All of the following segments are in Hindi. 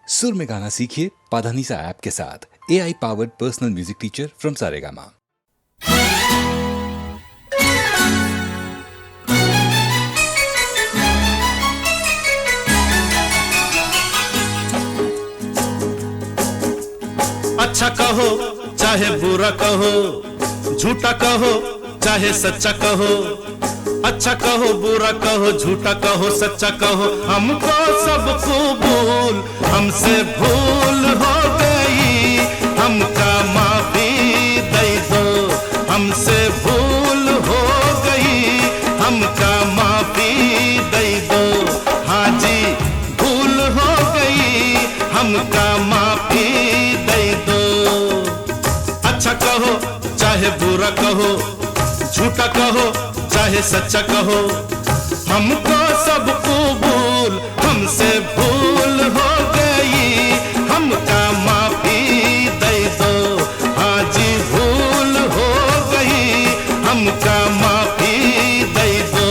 सुर में गाना सीखिए पाधानीसा ऐप के साथ। AI powered personal music teacher from Saregama. अच्छा कहो चाहे बुरा कहो, झूठा कहो चाहे सच्चा कहो, अच्छा कहो बुरा कहो, झूठा कहो सच्चा कहो, हमको सब कबूल। हमसे भूल हो गई, हमका माफी दे दो। हमसे भूल हो गई, हमका माफी दे दो। हाँ जी भूल हो गई, हमका माफी दे दो। अच्छा कहो चाहे बुरा कहो, झूठा कहो चाहे सच्चा कहो, हमको सब कबूल। हमसे भूल हो गई, हमका माफी दे दो। हाँ जी भूल हो गई, हमका माफी दे दो।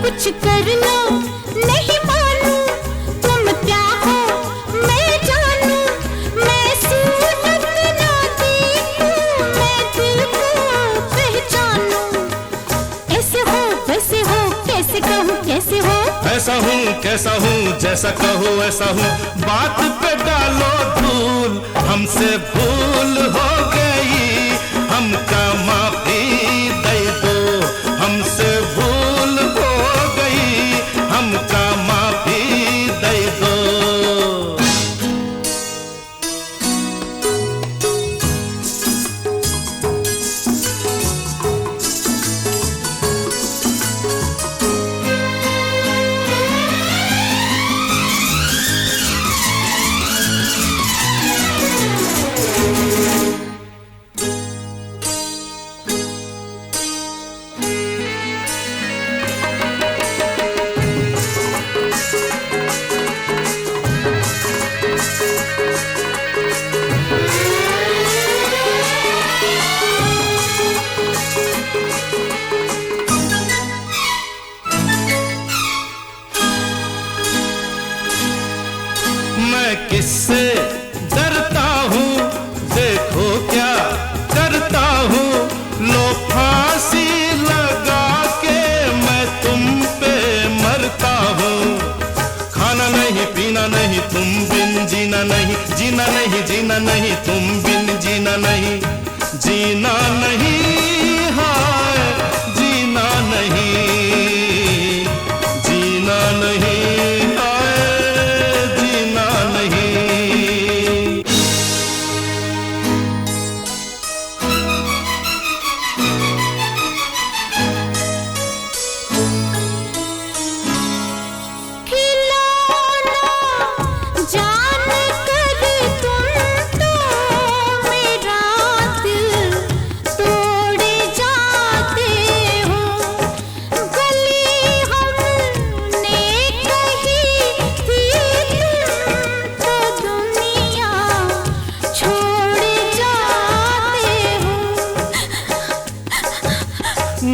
कुछ कर लो नहीं मानूं, तुम क्या हो मैं जानूं। मैं सूरत ना देखूं, मैं दिल को पहचानूं। ऐसे हो वैसे हो, कैसे कहूँ कैसे हो। ऐसा हूँ कैसा हूँ, जैसा कहो ऐसा हूँ। बात पे डालो धूल, हमसे भूल हो गई, हमका माफी दे दो। हमसे भूल हो गई, हमका माफी दे दो। मैं किससे डरता हूँ, देखो क्या करता हूँ। लो फांसी लगा के मैं तुम पे मरता हूँ। खाना नहीं पीना नहीं तुम बिन जीना नहीं, जीना नहीं जीना नहीं तुम बिन जीना नहीं, जीना नहीं हाय जीना नहीं, जीना नहीं हाय जीना नहीं। खिलौना जान कर तुम तो मेरा दिल तोड़े जाते हो। गली हमने कही थी, तुम तो दुनिया छोड़ जाते हो।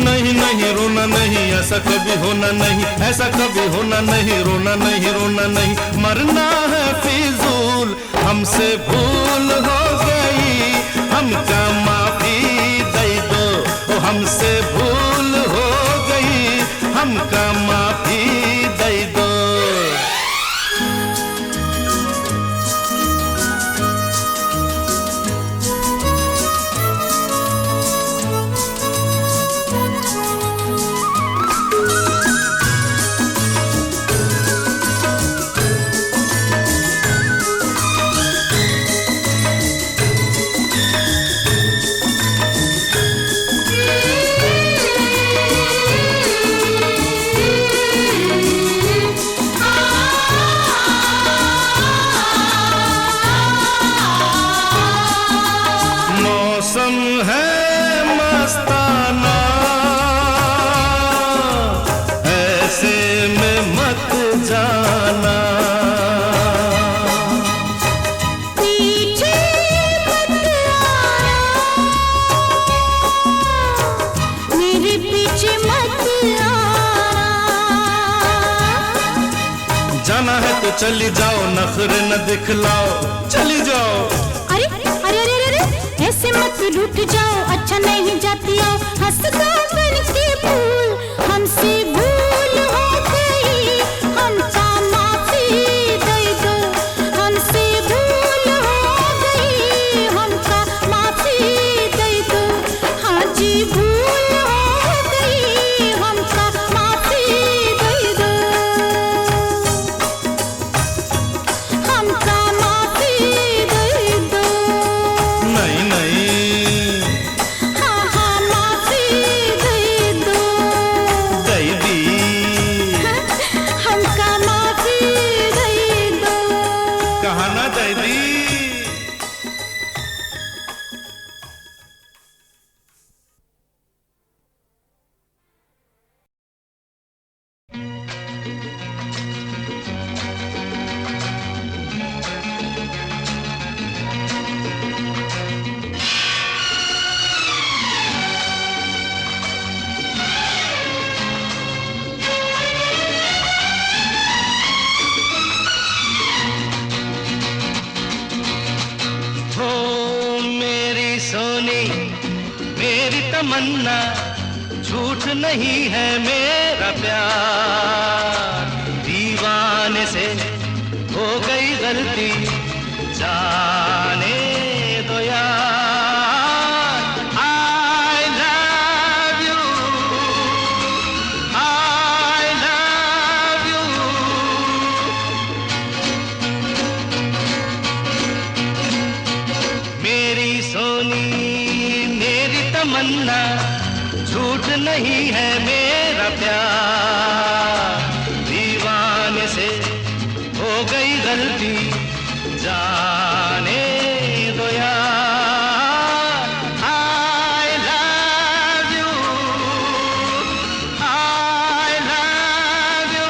नहीं नहीं रोना नहीं, ऐसा कभी होना नहीं, ऐसा कभी होना नहीं। रोना नहीं रोना नहीं, मरना है फिजूल। हमसे भूल हो गई, हमका माफी दे दो। ओ हमसे भूल हो गई, हमका माफी दे दो। चली जाओ, नखरे न दिखलाओ, चली जाओ। अरे अरे अरे अरे ऐसे मत रूठ जाओ, अच्छा नहीं जाती आओ, हंस दो बन के फूल, हमसे भूल हो गई, हमका माफी दे दो, हमसे भूल हो गई, हमका माफी दे दो, हाँ जी भूल हो गई, हमका माफी दे दो, हमका माफी दे दो। नहीं नहीं, हाँ हाँ माफी दे दो, दे दी। हमका माफी दे दो। कहा ना दे दी। हो मेरी सोनी, मेरी तमन्ना, झूठ नहीं है मेरा प्यार, दीवाने से हो गई गलती, जाने दो यार। I love you, I love you। मेरी सोनी, मेरी तमन्ना, झूठ नहीं है मेरा प्यार, दीवाने से हो गई गलती, जाने दो यार। I love you, I love you।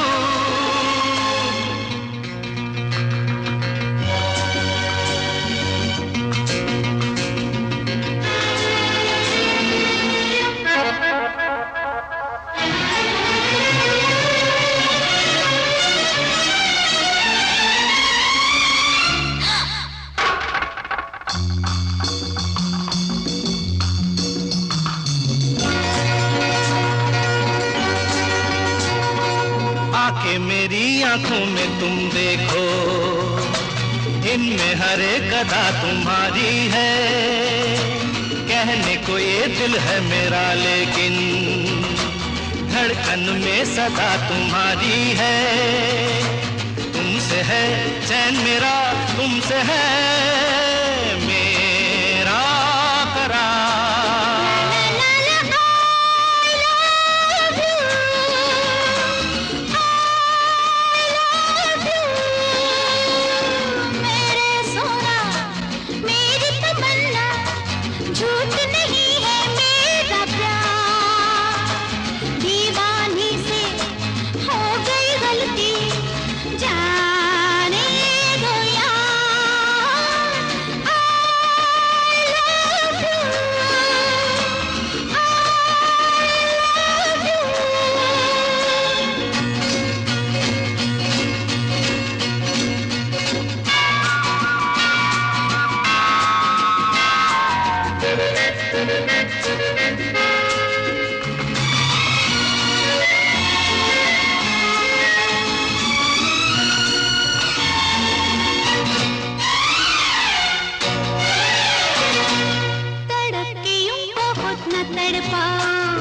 आके मेरी आंखों में तुम देखो, इनमें हर एक अदा तुम्हारी है, कहने को ये दिल है मेरा लेकिन धड़कन में सदा तुम्हारी है, तुमसे है चैन मेरा, तुमसे है मेरा करार। मेरे सोना, मेरी तमन्ना, झूठ नहीं है मेरा प्यार, दीवानी से हो गई गलती, जाने दो यार। I love you, I love you। तड़के यूं बहुत न तड़पाओ,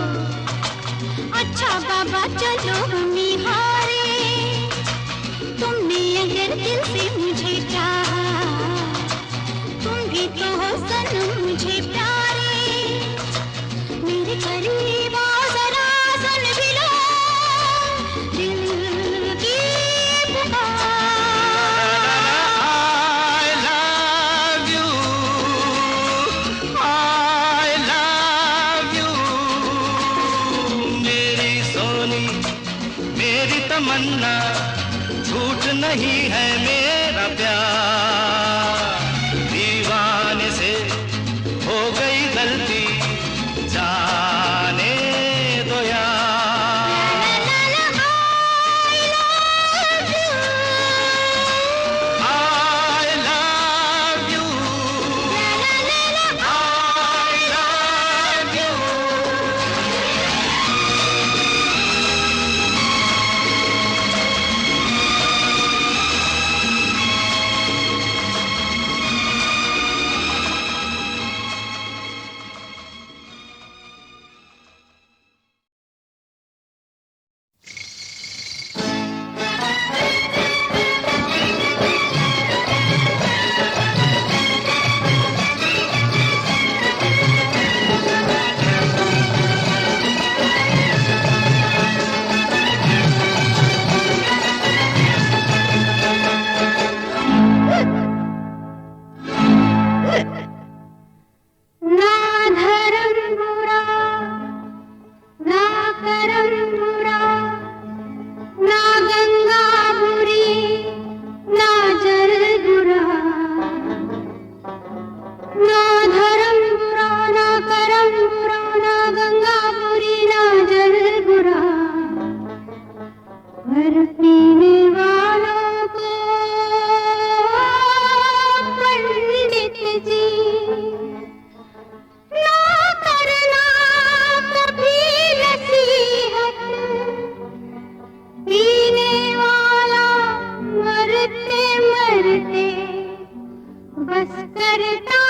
अच्छा बाबा चलो हम हारे, तुमने अगर दिल से मुझे चाहा, तुम भी तो हो सनम मुझे प्यारे, मेरे करीब आओ जरा सुन भी लो दिल की पुकार। I love you, I love you। मेरी सोनी, मेरी तमन्ना, झूठ नहीं है मेरा प्यार, दीवाने से हो गई गलती, जाने दो यार। I love you, करता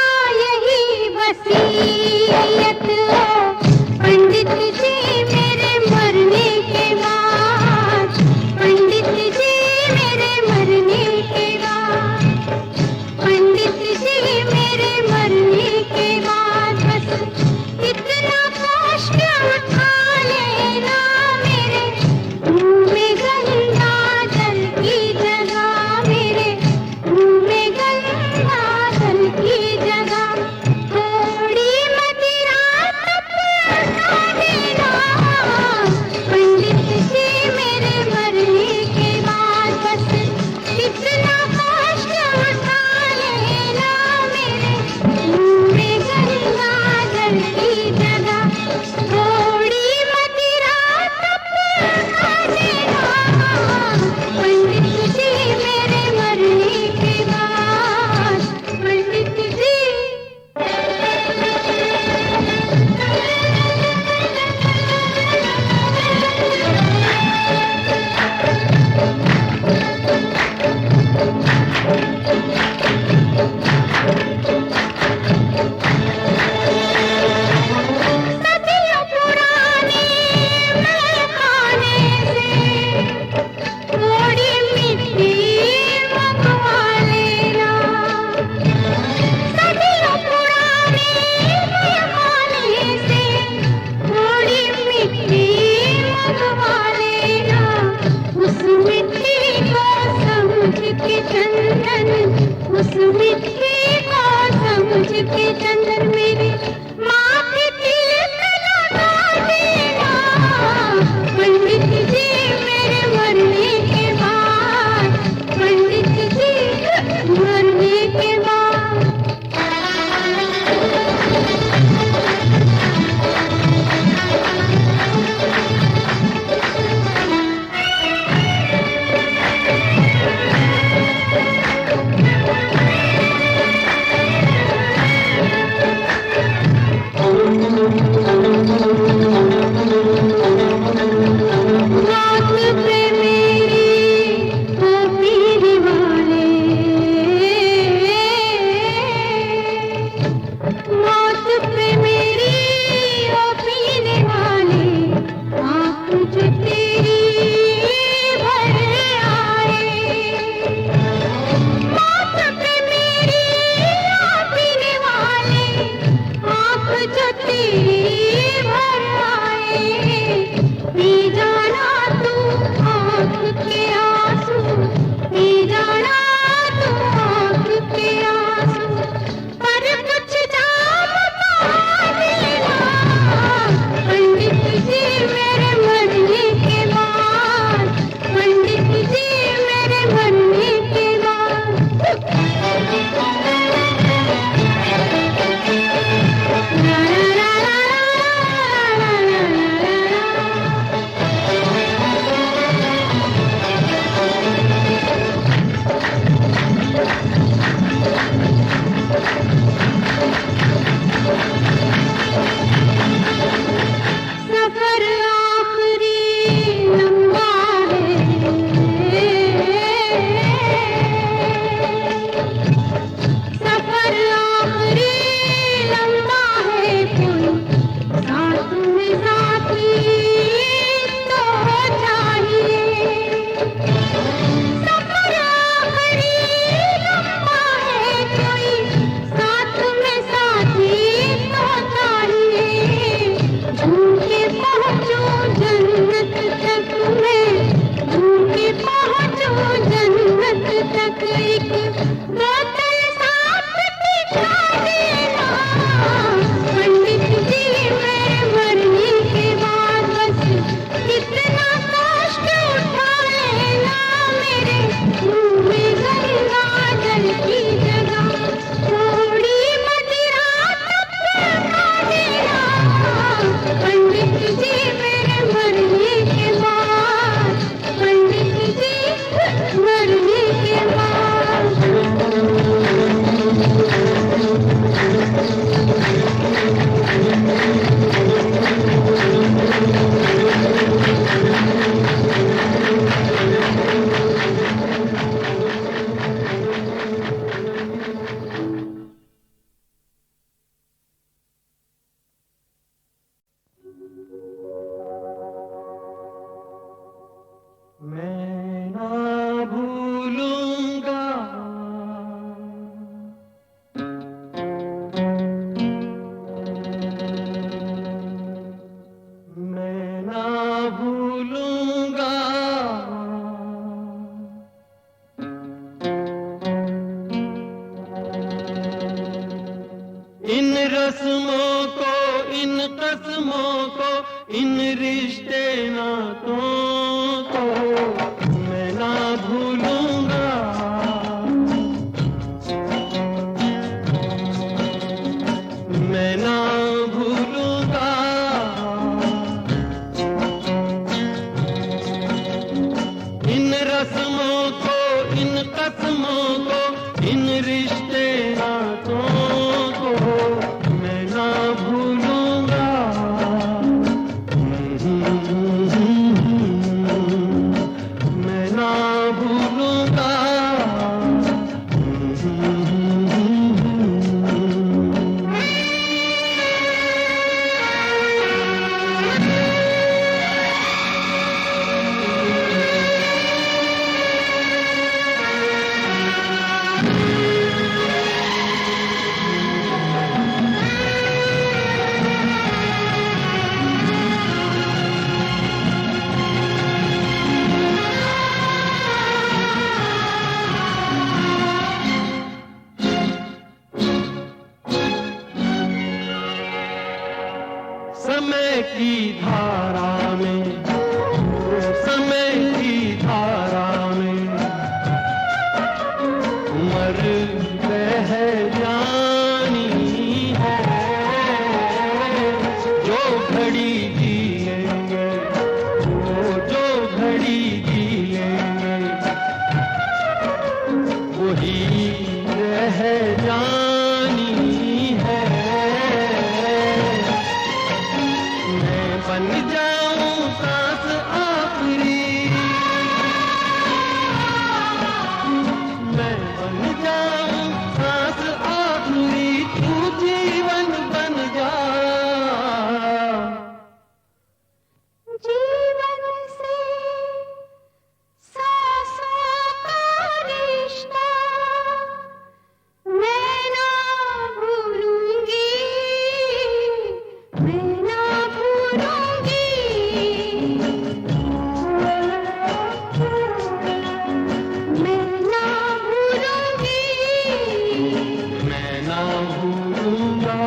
यही वसीयत हो पंडित जी मेरे मरने के बाद, पंडित जी मेरे मरने के बाद, पंडित जी मेरे मरने के बाद बस इतना कष्ट उठा लेना मेरे मुंह में गंगा जल की जगह, मेरे मुंह में गंगा जल की जगह, थोड़ी मदिरा तक उठा देना पंडित जी मेरे मरने के बाद बस इतना कष्ट उठा लेना मेरे मुंह में गंगा जल की जगह, थोड़ी मदिरा तक उठा देना पंडित जी मेरे मरने के बाद, पंडित जी। सदियों पुराने मैखाने से थोड़ी मिट्टी मंगवा लेना, सदियों पुराने मैखाने से थोड़ी मिट्टी मंगवा लेना, उस मिट्टी को समझ के चंदन, उस मिट्टी को समझ के चंदन मेरे माथे तिलक लगा देना पंडित जी मेरे मरने के बाद, पंडित जी मरने के बाद। रस्मों को, इन कसमों को, इन रिश्ते नातों को मैं ना भूलूंगा, मैं ना भूलूंगा। इन रस्मों को, इन कसमों को, इन रिश्ते नातों को मैं ना भूलूंगा, मैं ना भूलूंगा। समय की धारा में, समय की धारा में उम्र बह जानी है, जो घड़ी जिएंगे, वो जो घड़ी जिएंगे वही रह जानी है। बन जाऊं सांस आखिरी, मैं बन जाऊं सांस आखिरी, तू जीवन बन जा। जीवन से सांसों का रिश्ता मैं ना भूलूंगी, मैं ना भूलूंगी, मैं ना भूलूंगी, मैं ना भूलूंगा।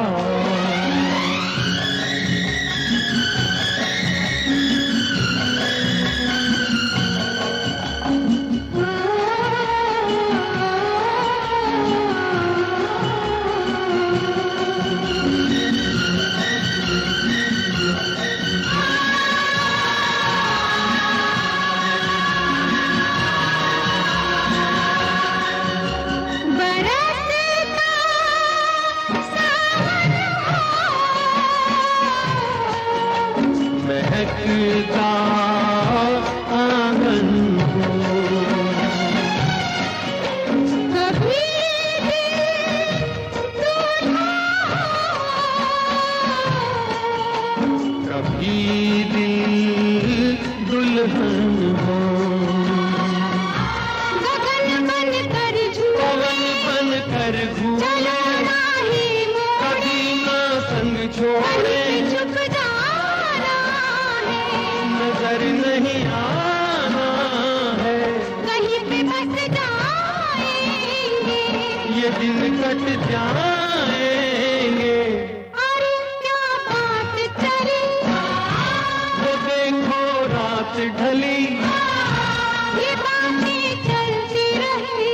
बरसता सावन महकता आंगन को, कभी कभी दिल दुल्हन हो, गगन बन कर झूले, पवन बन कर घूमे, चलना ही मोड़, कभी ना संग छोड़े, कहीं छुप जाना है, नजर नहीं आना है। कहीं पे बस जाएंगे, ये दिन कट जाएंगे, और क्या बात चली, वो देखो रात ढली, ये बातें चलती रही,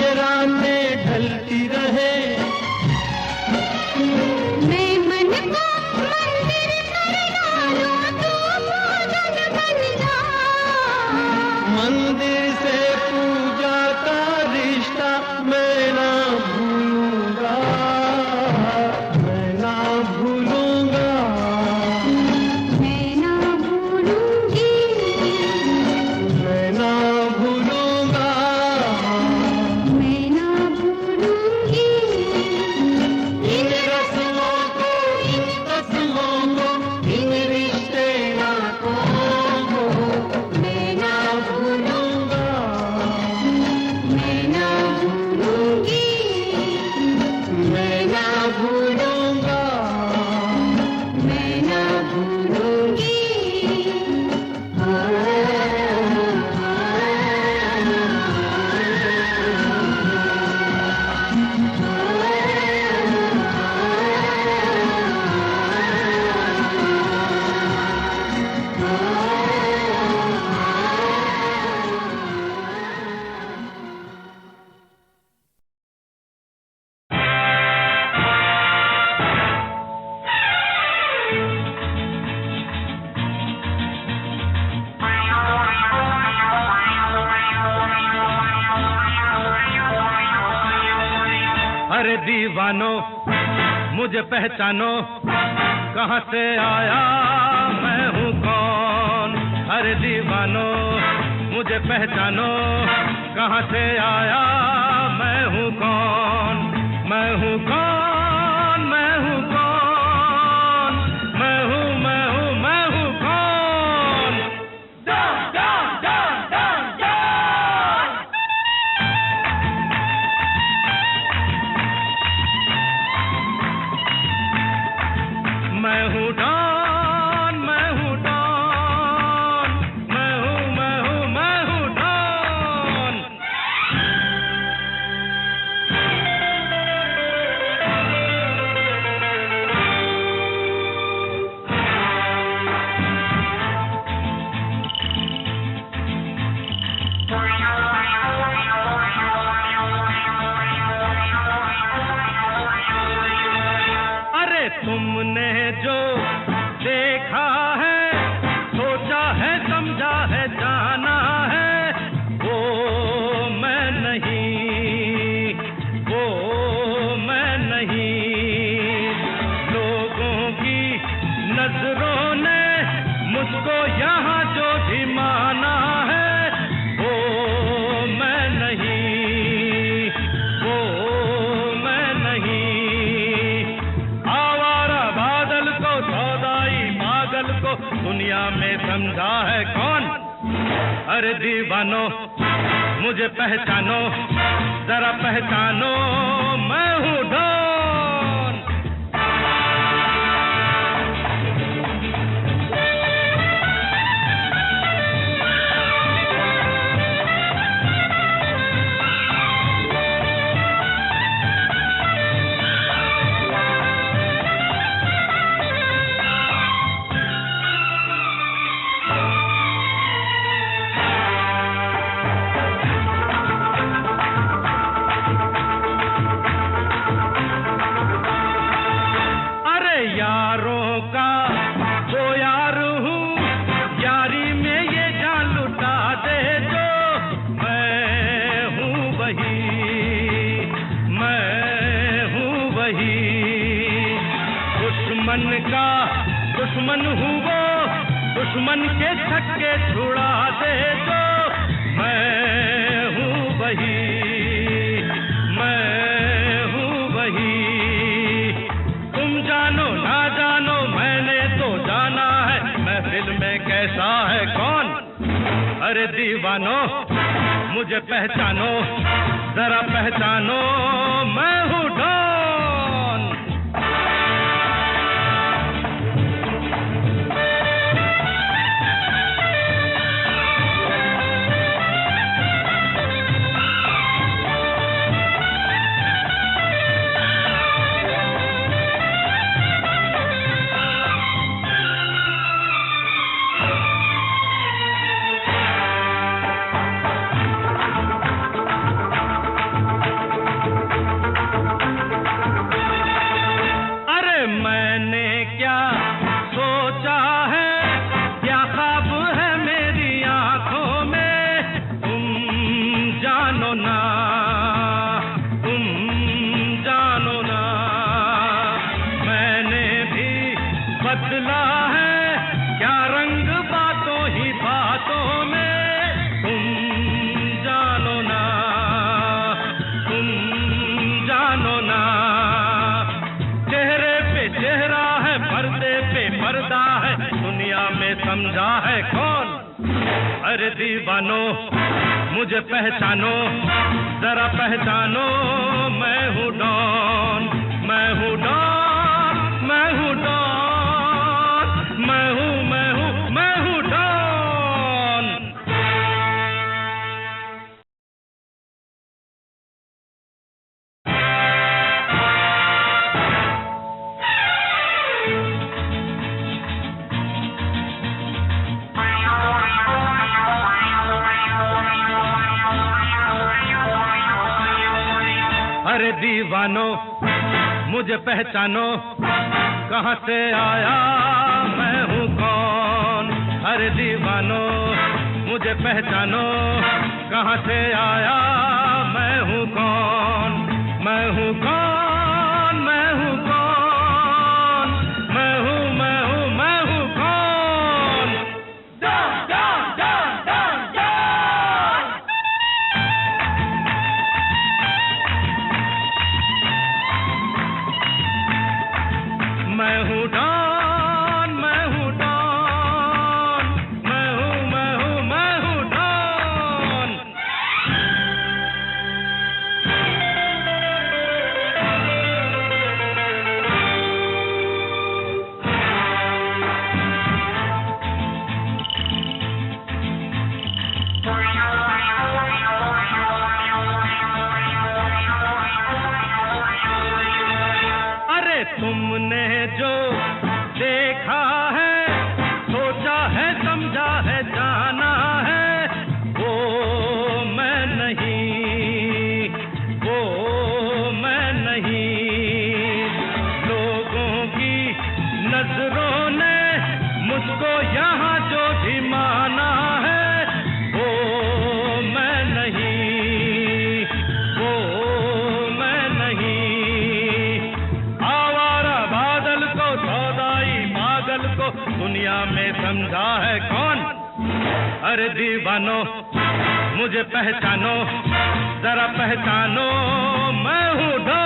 ये रातें ढलती रहे। मैं मन को मंदिर कर डालूं, तू पूजन बन जा, मंदिर से पूजा का रिश्ता मैं ना भूलूंगा। अरे दीवानो मुझे पहचानो, कहाँ से आया मैं हूँ कौन। अरे दीवानो मुझे पहचानो, कहाँ से आया मैं हूँ कौन। मैं हूँ कौन, मैं हूँ कौन, मैं हूँ मैं हूँ मैं हूँ कौन। Don Don Don Don Don. मैं हूँ डॉन, मैं हूँ डॉन, मैं हूँ मैं हूँ मैं हूँ डॉन। अरे तुमने जो देखा है, सोचा है, समझा है, जाना है, वो मैं नहीं, वो मैं नहीं। लोगों की नजरों ने मुझको यहाँ जो भी माना है, वो मैं नहीं, वो मैं नहीं। आवारा बादल को, सौदाई पागल को दुनिया में समझा है कौन। अरे दीवानो मुझे पहचानो, जरा पहचानो, मैं हूँ डॉन। अरे यारों का वो यार हूँ, यारी में ये जान लुटा दे जो। मैं हूँ वही, मैं हूँ वही। दुश्मन का दुश्मन हूँ वो, दुश्मन के छक्के छुड़ा दे जो। मैं हूँ वही, मैं हूँ वही। तुम जानो ना जानो, मैंने तो जाना है महफिल में कैसा है कौन। अरे दीवानो मुझे पहचानो, जरा पहचानो, मैं हूँ डॉन। अरे मैंने क्या सोचा है, क्या ख्वाब है मेरी आंखों में, तुम जानो ना, तुम जानो ना। मैंने भी बदला है क्या रंग बातों ही बातों में, तुम जानो ना, तुम जानो ना। चेहरे पे चेहरा है, पर्दे पे पर्दा है, दुनिया में समझा है कौन। अरे दीवानो मुझे पहचानो, जरा पहचानो, मैं हूँ डॉन, मैं हूँ डॉन, मैं हूँ डॉन, मैं हूँ मैं हूँ मैं हूँ डॉन। अरे दीवानो मुझे पहचानो, कहाँ से आया मैं हूँ कौन। अरे दीवानो मुझे पहचानो, कहाँ से आया मैं हूँ कौन, मैं हूँ कौन। तुमने जो देखा है, सोचा है, समझा है, जाना है, वो मैं नहीं, वो मैं नहीं। लोगों की नजरों ने मुझको यहाँ जो भी माना है, वो मैं नहीं, वो मैं नहीं। आवारा बादल को, सौदाई पागल को दुनिया में समझा है कौन? अरे दीवानो मुझे पहचानो, जरा पहचानो, मैं हूँ डॉन।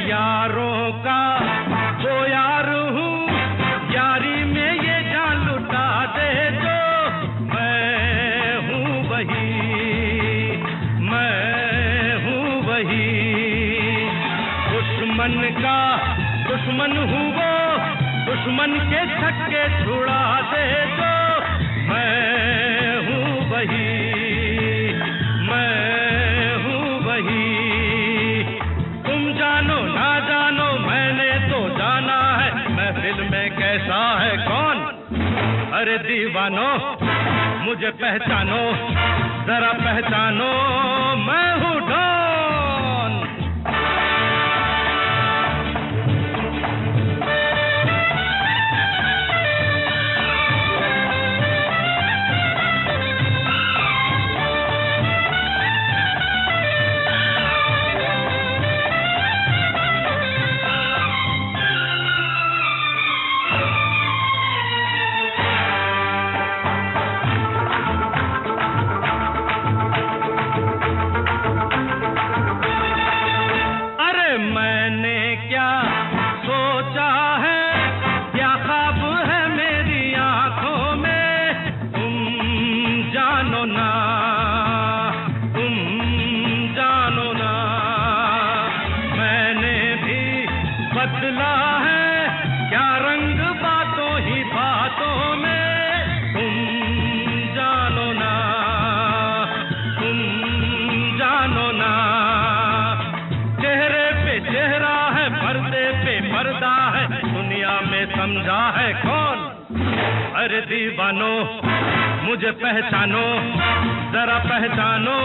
यारों का वो यार हूँ, यारी में ये जान लुटा दे जो, मैं हूँ वही, मैं हूँ वही। दुश्मन का दुश्मन हूँ वो, दुश्मन के छक्के छुड़ा दे जो, मैं हूँ वही, मैं हूँ वही। जानो ना जानो मैंने तो जाना है, महफिल में कैसा है कौन? अरे दीवानो मुझे पहचानो, जरा पहचानो, मैं हूँ डॉन। मैंने क्या सोचा है, क्या ख्वाब है मेरी आंखों में, तुम जानो ना, तुम जानो ना। मैंने भी बदला है क्या रंग बातों ही बातों में, तुम जानो ना, तुम जानो ना। चेहरा है, पर्दे पे पर्दा है, दुनिया में समझा है कौन? अरे दीवानो मुझे पहचानो, जरा पहचानो,